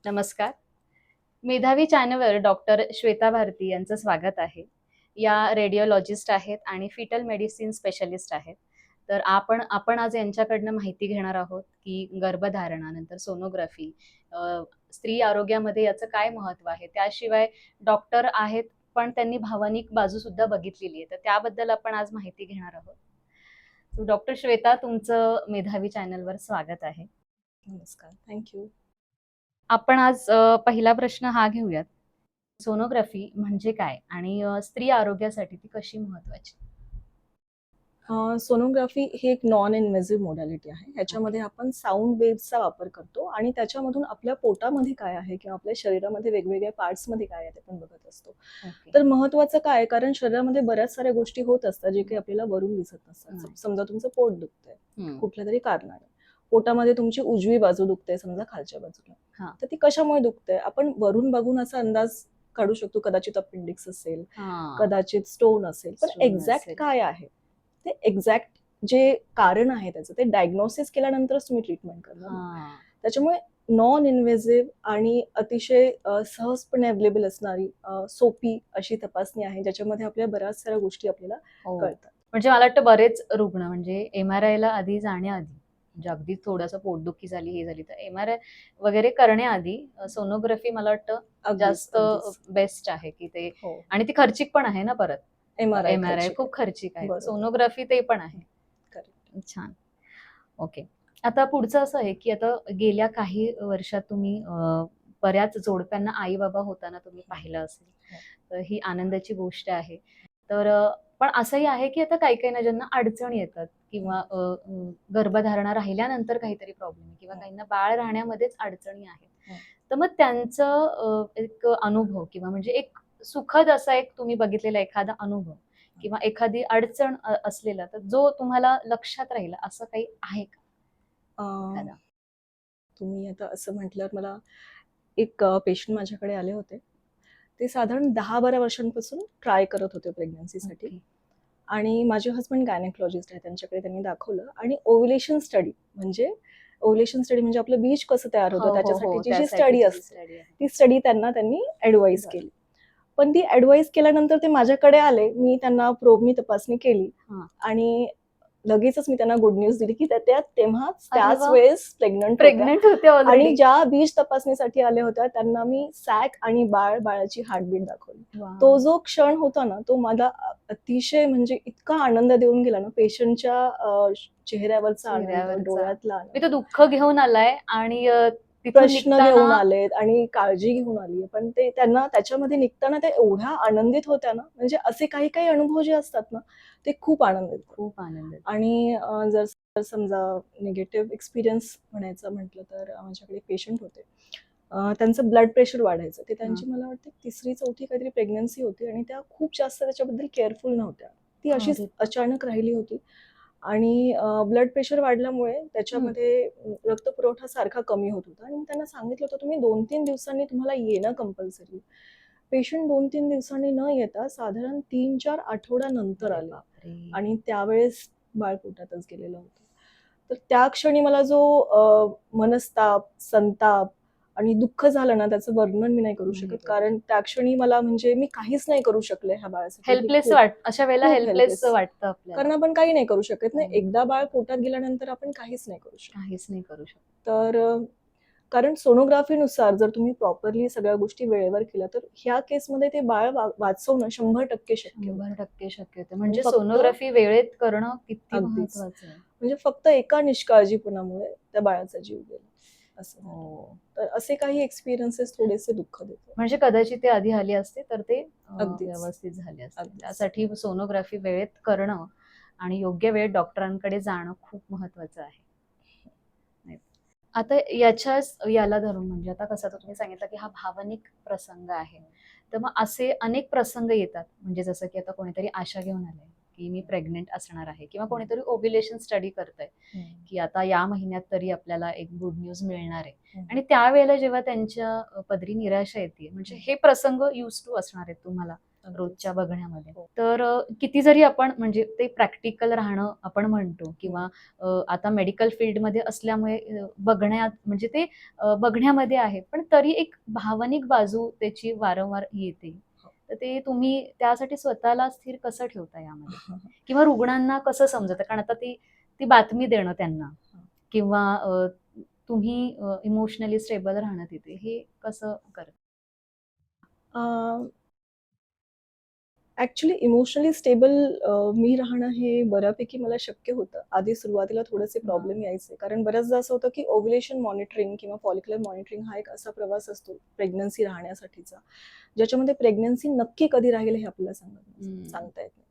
नमस्कार. मेधावी चॅनलवर डॉक्टर श्वेता भारती यांचं स्वागत आहे. या रेडिओलॉजिस्ट आहेत आणि फिटल मेडिसिन स्पेशलिस्ट आहेत. तर आपण आज यांच्याकडनं माहिती घेणार आहोत, की गर्भधारणा, नंतर सोनोग्राफी, स्त्री आरोग्यामध्ये याचं काय महत्त्व आहे. त्याशिवाय डॉक्टर आहेत, पण त्यांनी भावनिक बाजू सुद्धा बघितलेली आहे. तर त्याबद्दल आपण आज माहिती घेणार आहोत. डॉक्टर श्वेता, तुमचं मेधावी चॅनलवर स्वागत आहे. नमस्कार. थँक्यू. आपण आज पहिला प्रश्न हा घेऊयात. सोनोग्राफी म्हणजे काय आणि स्त्री आरोग्यासाठी ती कशी महत्वाची? सोनोग्राफी ही एक नॉन इन्व्हेसिव्ह मोडॅलिटी आहे. ह्याच्यामध्ये आपण साऊंड वेव्हचा वापर करतो आणि त्याच्यामधून आपल्या पोटामध्ये काय आहे किंवा आपल्या शरीरामध्ये वेगवेगळ्या पार्ट्समध्ये काय आहे ते पण बघत असतो. तर महत्वाचं काय आहे, कारण शरीरामध्ये बऱ्याच साऱ्या गोष्टी होत असतात जे काही आपल्याला वरून दिसत नसतात. समजा तुमचं पोट दुखतंय कुठल्या तरी कारणाने, पोटामध्ये तुमची उजवी बाजू दुखते समजा खालच्या बाजूला, तर ती कशामुळे दुखते आपण वरून बघून असा अंदाज काढू शकतो. कदाचित अपेंडिक्स असेल, कदाचित स्टोन असेल, पण एक्झॅक्ट काय आहे ते एक्झॅक्ट जे कारण आहे त्याचं ते डायग्नोसिस केल्यानंतरच तुम्ही ट्रीटमेंट करणार. त्याच्यामुळे नॉन इन्व्हेसिव्ह आणि अतिशय सहजपणे अवेलेबल असणारी सोपी अशी तपासणी आहे, ज्याच्यामध्ये आपल्या बऱ्याच साऱ्या गोष्टी आपल्याला कळतात. म्हणजे मला वाटतं बरेच रुग्ण म्हणजे MRI ला आधी जाण्याआधी, म्हणजे अगदी थोडंसं पोटदुखी झाली, हे झाली, तर MRI वगैरे करण्याआधी सोनोग्राफी मला वाटतं जास्त बेस्ट आहे की ते. आणि ती खर्चिक पण आहे ना परत. MRI खूप खर्चिक आहे, सोनोग्राफी ते पण आहे. छान. ओके. आता पुढचं असं आहे की आता गेल्या काही वर्षात तुम्ही बऱ्याच जोडप्यांना आई बाबा होताना तुम्ही पाहिलं असेल, तर ही आनंदाची गोष्ट आहे. तर पण असंही आहे की आता काही ना ज्यांना अडचणी येतात किंवा गर्भधारणा राहिल्यानंतर काहीतरी प्रॉब्लेम किंवा काहींना बाळ राहण्यामध्येच अडचणी आहेत. तर मग त्यांचं एक अनुभव किंवा म्हणजे एक सुखद असा एक तुम्ही बघितलेला एखादा अनुभव किंवा एखादी अडचण असलेला, तर जो तुम्हाला लक्षात राहिला असं काही आहे का? तुम्ही आता असं म्हटल्यावर मला एक पेशंट माझ्याकडे आले होते. ते साधारण 10-12 वर्षांपासून ट्राय करत होते प्रेग्नन्सीसाठी. आणि माझे हसबंड गायनेकोलॉजिस्ट आहे, त्यांच्याकडे त्यांनी दाखवलं आणि ओव्युलेशन स्टडी म्हणजे आपलं बीज कसं तयार होतं त्याच्यासाठीची जी स्टडी असते ती स्टडी त्यांनी ऍडवाइस केली. पण ती ऍडवाइस केल्यानंतर ते माझ्याकडे आले, मी त्यांना प्रोबनी तपासणी केली आणि लगेचच मी त्यांना गुड न्यूज दिली की तेव्हाच त्याच वेळेस प्रेग्नंट होत्या. आणि ज्या बीज तपासणीसाठी आल्या होत्या त्यांना मी सॅक आणि बाळाची हार्टबीट दाखवली. तो जो क्षण होता ना, तो मला अतिशय म्हणजे इतका आनंद देऊन गेला ना, पेशंटच्या चेहऱ्यावरचा आनंद, डोळ्यातला आनंद. तो दुःख घेऊन आलाय आणि प्रश्न घेऊन आलेत आणि काळजी घेऊन आली, पण ते त्यांना त्याच्यामध्ये निघताना ते एवढ्या आनंदित होत्या ना, म्हणजे असे काही अनुभव जे असतात ना, ते खूप आनंदित. आणि जर समजा निगेटिव्ह एक्सपिरियन्स म्हणायचं म्हटलं तर माझ्याकडे पेशंट होते, त्यांचं ब्लड प्रेशर वाढायचं. ते त्यांची मला वाटते 3री-4थी काहीतरी प्रेग्नन्सी होती आणि त्या खूप जास्त त्याच्याबद्दल केअरफुल नव्हत्या. ती अशीच अचानक राहिली होती आणि ब्लड प्रेशर वाढल्यामुळे त्याच्यामध्ये रक्तपुरवठा सारखा कमी होत होता आणि त्यांना सांगितलं होतं तुम्ही 2-3 दिवसांनी तुम्हाला येणं कंपल्सरी. पेशंट 2-3 दिवसांनी न येता साधारण 3-4 आठवड्यानंतर आले आणि त्यावेळेस बाळ पोटातच गेलेलं होतं. तर त्या क्षणी मला जो मनस्ताप, संताप आणि दुःख झालं ना, त्याचं वर्णन मी नाही करू शकत. कारण त्या क्षणी मला म्हणजे मी काहीच नाही करू शकले ह्या बाळासाठी. अशा वेळेला हेल्पलेस वाटतं आपल्याला, कारण आपण काही नाही करू शकत नाही. एकदा बाळ पोटात गेल्यानंतर आपण काहीच नाही करू शकत. तर कारण सोनोग्राफीनुसार जर तुम्ही प्रॉपरली सगळ्या गोष्टी वेळेवर केल्या तर ह्या केसमध्ये ते बाळ वाचवणं 100% शक्य. 100% शक्य होतं. म्हणजे सोनोग्राफी वेळेत करणं किती महत्त्वाचं आहे. म्हणजे फक्त एका निष्काळजीपणामुळे त्या बाळाचा जीव गेला असं. तर असे काही एक्सपिरियन्सेस थोडेसे दुःख देतात. म्हणजे कदाचित ते आधी आली असते तर ते व्यवस्थित झाले असते. त्यासाठी सोनोग्राफी वेळेत करणं आणि योग्य वेळेत डॉक्टरांकडे जाणं खूप महत्त्वाचं आहे. आता याला धरून म्हणजे आता कसं तुम्ही सांगितलं की हा भावनिक प्रसंग आहे, तर मग असे अनेक प्रसंग येतात. म्हणजे जसं की आता कोणीतरी आशा घेऊन आलंय की मी प्रेग्नेंट असणार आहे किंवा कोणीतरी ओव्युलेशन स्टडी करतंय की आता या महिन्यात तरी आपल्याला एक गुड न्यूज मिळणार आहे आणि त्यावेळेला जेव्हा त्यांच्या पदरी निराशा येते, म्हणजे हे प्रसंग यूज टू असणार आहेत तुम्हाला अगदीच. रोजच्या बघण्यामध्ये. हो. तर किती जरी आपण म्हणजे ते प्रॅक्टिकल राहणं आपण म्हणतो किंवा आता मेडिकल फील्डमध्ये असल्यामुळे बघण्यात म्हणजे ते बघण्यामध्ये आहे. पण तरी एक भावनिक बाजू त्याची वारंवार येते. हो. तर ते तुम्ही त्यासाठी स्वतःला स्थिर कसं ठेवता यामध्ये? किंवा रुग्णांना कसं समजतं? कारण आता ती ती बातमी देणं त्यांना किंवा तुम्ही इमोशनली स्टेबल राहणं तिथे हे कसं करता? ॲक्चुअली इमोशनली स्टेबल मी राहणं हे बऱ्यापैकी मला शक्य होतं. आधी सुरुवातीला थोडेसे प्रॉब्लेम यायचे. कारण बऱ्याचदा असं होतं, की ओव्ह्युलेशन मॉनिटरिंग किंवा फॉलिक्युलर मॉनिटरिंग हा एक असा प्रवास असतो प्रेग्नन्सी राहण्यासाठीचा, ज्याच्यामध्ये प्रेग्नन्सी नक्की कधी राहील हे आपल्याला सांगता येत नाही.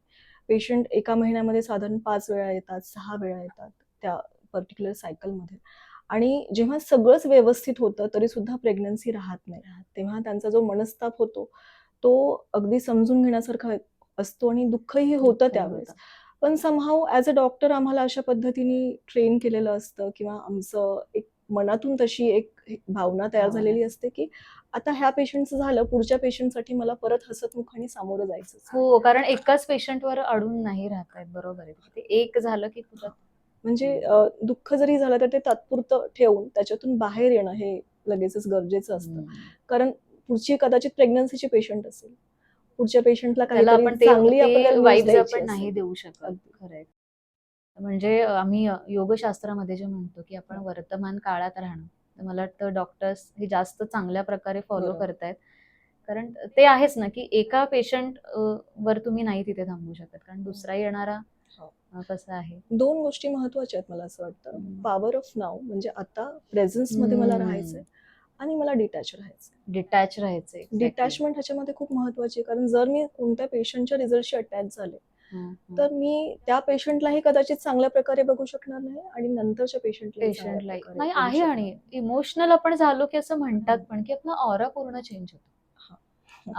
पेशंट एका महिन्यामध्ये साधारण 5 वेळा येतात, 6 वेळा येतात त्या पर्टिक्युलर सायकलमध्ये आणि जेव्हा सगळंच व्यवस्थित होतं, तरीसुद्धा प्रेग्नन्सी राहत नाही. तेव्हा त्यांचा जो मनस्ताप होतो, तो अगदी समजून घेण्यासारखा असतो आणि दुःखही होतं दुःखही त्यावेळेस. होतं. पण समहाऊ ॲज अ डॉक्टर आम्हाला अशा पद्धतीने ट्रेन केलेलं असतं किंवा आमचं एक मनातून तशी एक भावना तयार भावना. झालेली असते, की आता ह्या पेशंटचं झालं, पुढच्या पेशंटसाठी मला परत हसतमुखाने सामोरं जायचंच आहे. हो, कारण एकाच पेशंटवर अडून नाही राहत आहेत. बरोबर आहे. ते एक झालं की परत म्हणजे दुःख जरी झालं तर ते तात्पुरतं ठेवून त्याच्यातून बाहेर येणं हे लगेचच गरजेचं असतं. कारण पुढची कदाचित प्रेग्नन्सीची पेशंट असेल. पुढच्या पेशंटला त्याला काहीतरी आपण ते चांगली ते आपल्याला न्यूज वाइब्स द्यायची आपण नाही असेल. देऊ शकत. अगदी. खरं आहे. म्हणजे आम्ही योगशास्त्रामध्ये जे म्हणतो, की आपण हं. वर्तमान काळात राहणं. तर मला वाटतं डॉक्टर्स हे जास्त चांगल्या प्रकारे फॉलो बरोबर. करतायत. कारण ते आहेच ना, की एका पेशंट वर तुम्ही नाही तिथे थांबू शकत. कारण दुसरा येणारा हो. कसा आहे. 2 गोष्टी महत्त्वाच्या आहेत मला असं वाटतं. हं. पॉवर ऑफ नाऊ म्हणजे आता प्रेझन्समध्ये मला राहायचंय आणि मला डिटॅच राहायचंय. डिटॅच राहायचं एक्झॅक्टली. डिटॅचमेंट ह्याच्यामध्ये खूप महत्त्वाची आहे. कारण जर मी कोणत्या पेशंटच्या रिझल्टशी अटॅच झाले, हं, हं. तर मी त्या पेशंटलाही कदाचित चांगल्या प्रकारे बघू शकणार नाही आणि नंतरच्या पेशंटलाही चांगल्या पेशंटला प्रकारे नाही बघू आहे शकणार आणि नाही. इमोशनल आपण झालो, की असं म्हणतात हं. पण, की आपला ऑरा पूर्ण चेंज होतो. हां.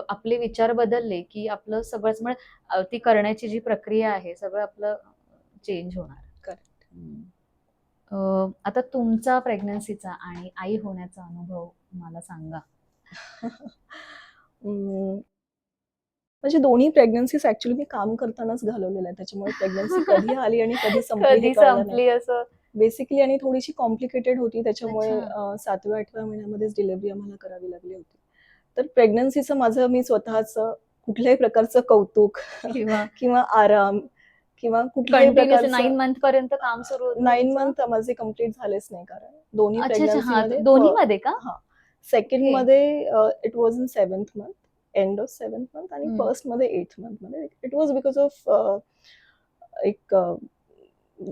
आपले विचार बदलले, की आपलं सगळंच म्हणजे ती करण्याची जी प्रक्रिया आहे, सगळं आपलं चेंज होणार. करेक्ट. हं. आता तुमचा प्रेग्नन्सीचा आणि आई होण्याचा अनुभव मला सांगा? अं, म्हणजे दोन्ही प्रेग्नन्सीज ॲक्चुअली मी काम करतानाच घालवलेल्या आहेत. त्याच्यामुळे प्रेग्नन्सी कधी आली आणि कधी संपली हे कधी कळलं नाही. संपली असं? बेसिकली आणि थोडीशी कॉम्प्लिकेटेड होती. त्याच्यामुळे अच्छा. 7व्या-8व्या महिन्यामध्येच डिलिव्हरी आम्हाला करावी लागली होती. तर प्रेग्नन्सीचं माझं मी स्वतःचं कुठल्याही प्रकारचं कौतुक किंवा किंवा आराम किंवा कुठल्याही कंटिन्यूअस प्रकारचं 9 मंथ पर्यंत काम सुरू होतं 9 तुमचं? मंथ माझे कंप्लीट झालेच नाही कारण दोन्ही अच्छा, अच्छा. हां, प्रेग्नन्सीमध्ये दोन्हीमध्ये का? हां. ओके. सेकंडमध्ये it was in 7th month, end of 7th month आणि हं. फर्स्टमध्ये 8th मंथमध्ये. इट वॉज बिकॉज ऑफ एक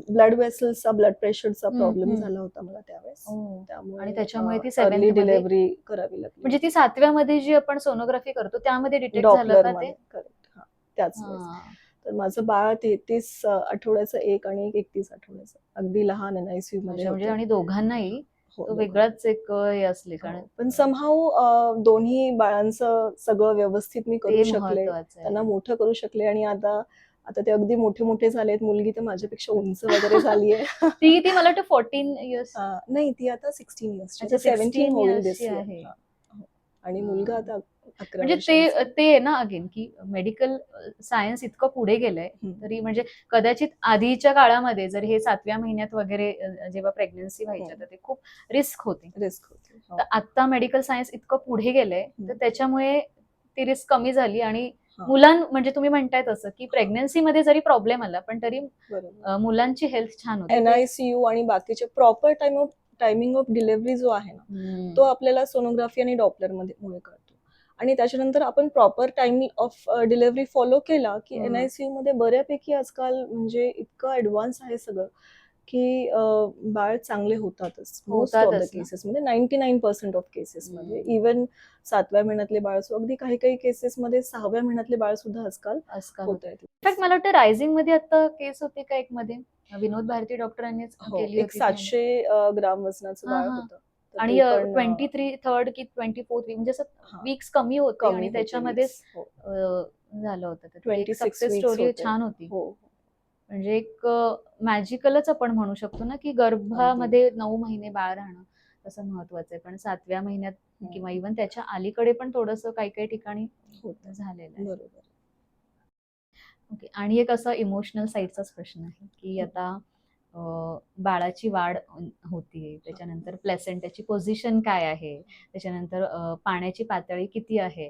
ब्लड वेसल्सचा, ब्लड प्रेशरचा हं, प्रॉब्लेम हं. झाला होता मला त्यावेळेस. ओह! आणि त्यामुळे त्याच्यामुळे ती अर्ली 7th मध्ये डिलिव्हरी करावी लागली म्हणजे ती होती. 7व्या मध्ये जी आपण सोनोग्राफी करतो त्यामध्ये डिटेक्ट झालं का ते? डॉपलरमध्ये करेक्ट. हां, त्याच वेळेस. हां. तर माझं बाळ 33 आठवड्याचं एक आणि एक 31 आठवड्याचं. अगदी लहान एन-आय-सी-यूमध्ये अच्छा म्हणजे होतं. आणि दोघांनाही हो, तो दोघांना. वेगळाच एक हे असले कारण हो. पण समहाऊ दोन्ही बाळांचं सगळं व्यवस्थित मी करू ते शकले. महत्वाचं त्यांना आहे. मोठं करू शकले आणि आता आता ते अगदी मोठे-मोठे झालेत. मुलगी तर माझ्यापेक्षा उंच वगैरे झाली आहे. ती मला वाटतं 14 इयर्स नाही ती आता 16 इयर्सची. अच्छा आता 17 16 होईल इयर्सची दिस इयर. आहे. हां. हो. आणि मुलगा हां. आता 11 म्हणजे वर्षांचा आहे. ते आहे ना अगेन की मेडिकल सायन्स इतकं पुढे गेलंय, हं. तरी म्हणजे कदाचित आधीच्या काळामध्ये जर हे 7व्या महिन्यात वगैरे जेव्हा प्रेग्नन्सी व्हायच्या हं. तर ते खूप रिस्क होती. रिस्क होती. हो. तर आता मेडिकल सायन्स इतकं पुढे गेलंय, तर हं. त्याच्यामुळे ती रिस्क कमी झाली आणि हां. म्हणजे तुम्ही म्हणताय तसं की हां. प्रेग्नन्सीमध्ये जरी प्रॉब्लेम आला, पण तरी बरोबर. मुलांची हेल्थ छान होते. ते एन-आय-सी-यू आणि बाकीचे प्रॉपर टायमिंग ऑफ डिलिव्हरी जो आहे ना, तो हं. आपल्याला सोनोग्राफी आणि मुळे कळतो. आणि त्याच्यानंतर आपण proper timing of delivery follow केला, की हं. एन-आय-सी-यूमध्ये बऱ्यापैकी आजकाल म्हणजे इतकं ॲडव्हान्स आहे सगळं, की बाळ चांगले होतातच. मोस्ट ऑफ द होतातच ना. केसेसमध्ये 99% ऑफ केसेसमध्ये. हं. इव्हन 7व्या महिन्यातले बाळ असो, अगदी काही-काही केसेसमध्ये 6व्या महिन्यातले बाळसुद्धा आजकाल आजकाल होतं. होतायत. इनफॅक्ट मला वाटतं रायझिंगमध्ये आता केस होती का एक मध्ये? विनोद भारती डॉक्टरांनीच हो, केली एक होती ती म्हणजे 700 ग्राम वजनाचं हां, बाळ हां. होतं. तर आणि ते पण 23rd की 24th वीक म्हणजे असं हां, वीक्स कमी होते कमी आणि होते त्याच्यामध्येच वीक्स. हो. अ, झालं होतं. तर ती एक 26 सक्सेस वीक्स स्टोरी होते. छान होती. हो, म्हणजे एक मॅजिकलच आपण म्हणू शकतो ना, की अगदी. गर्भामध्ये 9 महिने बाळ राहणं तसं महत्वाचं आहे. पण 7व्या महिन्यात किंवा इव्हन त्याच्या अलीकडे पण थोडंसं काही काही ठिकाणी होतं. झालेलं आहे. बरोबर. ओके. आणि एक असा इमोशनल साईडचाच प्रश्न आहे, की आता बाळाची वाढ होतीये, त्याच्यानंतर प्लेसेंटाची पोझिशन काय आहे, त्याच्यानंतर पाण्याची पातळी किती आहे.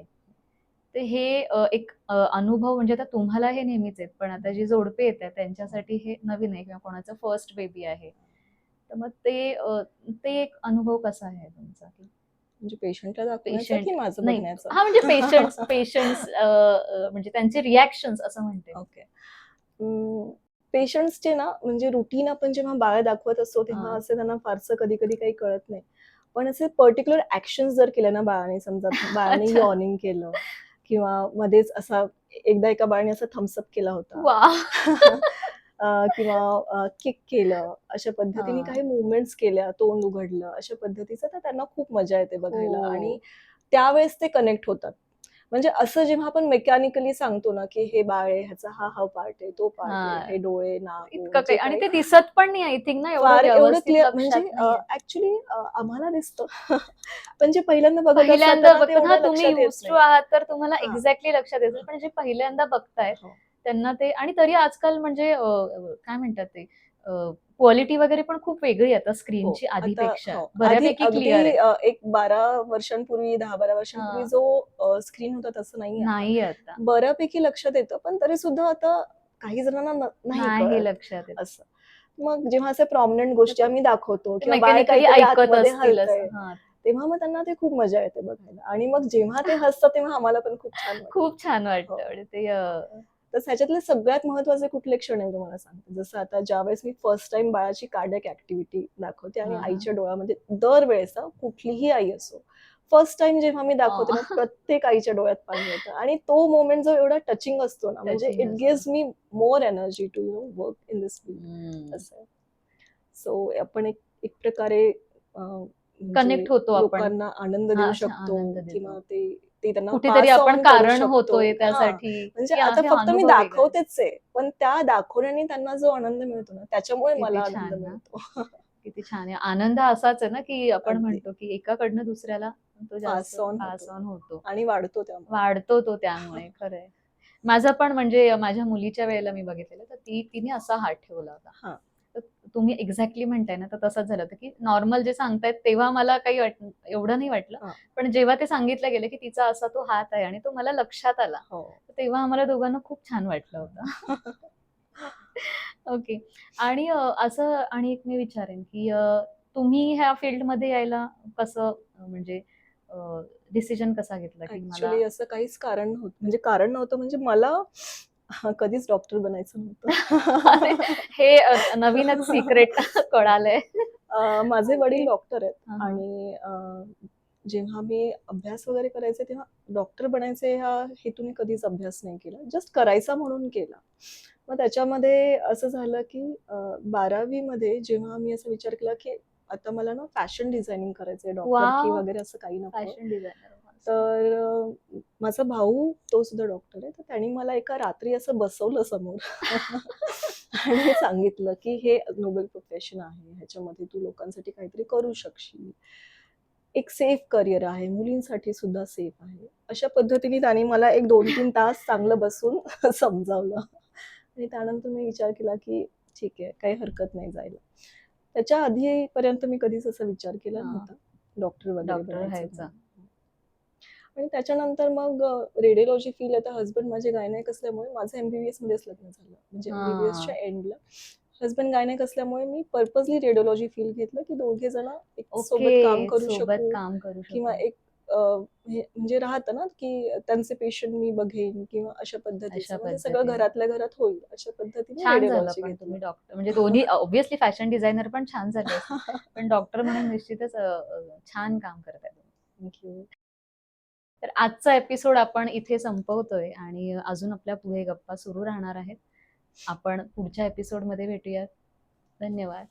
तर हे एक अनुभव म्हणजे आता तुम्हाला हे नेहमीच आहेत, पण आता जी जोडपे येतात त्यांच्यासाठी हे नवीन आहे किंवा कोणाचं फर्स्ट बेबी आहे. तर मग ते एक अनुभव कसा आहे तुमचा? की म्हणजे पेशंटला दाखवण्याचा पेशंट की माझं नाही बघण्याचा? हां, म्हणजे पेशंट्स म्हणजे त्यांचे रिएक्शन्स असं म्हणते मी. ओके. पेशंट्सचे ना म्हणजे रुटीन आपण जेव्हा बाळ दाखवत असतो तेव्हा हां. असं त्यांना फारसं कधी-कधी काही कळत नाही. पण असे पर्टिक्युलर ॲक्शन्स जर केले ना बाळाने, समजा बाळाने अच्छा. यॉर्निंग केलं किंवा मध्येच असा एकदा एका बाळाने असा थम्स अप केला होता. वाह! किंवा किक केलं, अशा पद्धतीने हां. काही मूव्हमेंट्स केल्या, तोंड उघडलं, अशा पद्धतीचं तर त्यांना खूप मजा येते बघायला आणि हो. त्यावेळेस ते कनेक्ट होतात. म्हणजे असं जेव्हा आपण मेकॅनिकली सांगतो ना, की हे बाळ आहे, ह्याचा हा पार्ट आहे, तो पार्ट आहे, हां. हे डोळे, नाक, इतकं ओठ जे काही आणि काही ते दिसत पण नाही आय थिंक ना एवढं फार एवढं व्यवस्थित क्लिअर म्हणजे लक्षात नाहीये. ॲक्चुअली आम्हाला दिसतं. पण जे पहिल्यांदा बघत असतात पहिल्यांदा त्यांना ते बघतात हां, एवढं तुम्ही लक्षात येत युज्ड टू नाही. आहात तर तुम्हाला हां. एक्झॅक्टली लक्षात येतं. पण जे पहिल्यांदा बघतायत हो. त्यांना ते आणि तरी आजकाल म्हणजे काय म्हणतात ते क्वालिटी वगैरे पण खूप वेगळी आहे आता हो. स्क्रीनची आता आधीपेक्षा. हो. आधी बऱ्यापैकी अगदी क्लिअर आहे. एक 12 वर्षांपूर्वी, 10-12 वर्षांपूर्वी हां. जो स्क्रीन होता तसं नाहीये आता. नाही आता. बऱ्यापैकी लक्षात येतं, पण तरीसुद्धा आता काही जणांना नाही नाही कळत लक्षात येत. असं. मग जेव्हा अशा प्रॉमिनंट गोष्टी आम्ही दाखवतो ते किंवा बाळ मेकॅनिकली काहीतरी ऐकत आतमध्ये असतील असं. हलतंय, हां. तेव्हा मग त्यांना ते खूप मजा येते बघायला आणि मग जेव्हा ते हसतात तेव्हा आम्हाला पण खूप छान वाटतं. खूप छान वाटतं. हो. म्हणजे ते तर ह्याच्यातले सगळ्यात महत्त्वाचे कुठले क्षण आहे तुम्हाला सांगते. जसं आता ज्यावेळेस मी फर्स्ट टाईम बाळाची कार्डियाक ॲक्टिव्हिटी दाखवते आणि हां, हां. आईच्या डोळ्यामध्ये दरवेळेस कुठलीही आई असो, फर्स्ट टाईम जेव्हा मी दाखवते ना, प्रत्येक आईच्या डोळ्यात पाणी येतं आणि तो मोमेंट जो एवढा टचिंग असतो ना, म्हणजे टचिंग इट असतं. Gives me more energy to work in this field हं. असं आहे. सो आपण एक एक प्रकारे म्हणजे कनेक्ट होतो आपण. लोकांना आनंद हां, देऊ अच्छा शकतो आनंद किंवा देतो. ते त्यांना कुठेतरी पास आपण ऑन करू कारण शकतो. होतोय हां. त्यासाठी, म्हणजे की आता हे फक्त मी अनुभव वेगळा आहे. दाखवतेच आहे. पण त्या दाखवण्याने त्यांना जो आनंद मिळतो ना, त्याच्यामुळे किती मला आनंद छान ना, मिळतो. किती छान आहे. आनंद हा असाच आहे ना, की आपण अगदी. म्हणतो, की एकाकडनं दुसऱ्याला तो जास्त पास ऑन पास होतो ऑन होतो. आणि वाढतो त्यामुळे. वाढतो तो त्यामुळे खरंय. माझं पण म्हणजे माझ्या मुलीच्या वेळेला मी बघितलेलं, तर तिने असा हात ठेवला होता. हां. तर तुम्ही एक्झॅक्टली म्हणताय ना, तर तसंच झालं होतं, की नॉर्मल जे सांगतायत तेव्हा मला काही एवढं नाही वाटलं. हां. पण जेव्हा ते सांगितलं गेलं, की तिचा असा तो हात आहे आणि तो मला लक्षात आला. हो. तर तेव्हा आम्हाला दोघांना खूप छान वाटलं होतं. ओके. आणि असं आणि एक मी विचारेन, की तुम्ही ह्या फील्डमध्ये यायला कसं म्हणजे डिसिजन कसा घेतला, की मला ॲक्चुअली असं काहीच कारण नव्हतं. म्हणजे कारण नव्हतं म्हणजे मला कधीच डॉक्टर बनायचं अरे, नव्हतं. हे नवीनच सिक्रेट कळालंय. माझे वडील ओके. डॉक्टर आहेत हां, हां. आणि जेव्हा मी अभ्यास वगैरे करायचे तेव्हा डॉक्टर बनायचे ह्या हेतूने कधीच अभ्यास नाही केला. जस्ट करायचा म्हणून केला. मग त्याच्यामध्ये असं झालं, की 12वी मध्ये जेव्हा मी असा विचार केला, की आता मला ना फॅशन डिझायनिंग करायचंय, डॉक्टर की वॉव! वगैरे असं काही नकोय. Fashion designer. तर माझा भाऊ तो सुद्धा डॉक्टर आहे. तर त्याने मला एका रात्री असं बसवलं समोर आणि सांगितलं, की "हे नोबेल प्रोफेशन आहे. ह्याच्यामध्ये तू लोकांसाठी काहीतरी करू शकशील. एक सेफ करियर आहे. मुलींसाठी सुद्धा सेफ आहे." अशा पद्धतीने त्याने मला एक 2-3 तास चांगलं बसून समजावलं आणि त्यानंतर मी विचार केला, की ठीक आहे, काही हरकत नाही जायला. त्याच्या आधीपर्यंत मी कधीच असा विचार केला हां, नव्हता, डॉक्टर वगैरे डॉक्टर बनायचं व्हायचा. म्हणून. आणि त्याच्यानंतर मग रेडिओलॉजी फील्ड आता हसबंड माझे गायनेक असल्यामुळे माझं एम-बी-बी-एस मध्येच लग्न झालं. म्हणजे एम-बी-बी-एसच्या हां. एंडला. हसबंड गायनेक असल्यामुळे मी पर्पजली रेडिओलॉजी फील्ड घेतलं, की दोघे जण एक ओके. सोबत काम करू सोबत शकू काम करू किंवा शकू. एक हे म्हणजे राहतं ना, की त्यांचे पेशंट मी बघेन किंवा अशा पद्धतीचं. अशा म्हणजे सगळं पद्धतीने. घरातल्या घरात होईल अशा पद्धतीने छान झालं रेडिओलॉजी पण घेतलं. तुम्ही डॉक्टर म्हणजे दोन्ही ऑब्व्हियसली फॅशन डिझायनर पण छान झाले असते. पण डॉक्टर म्हणून निश्चितच छान काम करताय तुम्ही. Thank you. तर आजचा एपिसोड आपण इथे संपवतोय आणि अजून आपल्या पुढे गप्पा सुरू राहणार आहेत. आपण पुढच्या एपिसोडमध्ये भेटूयात. धन्यवाद.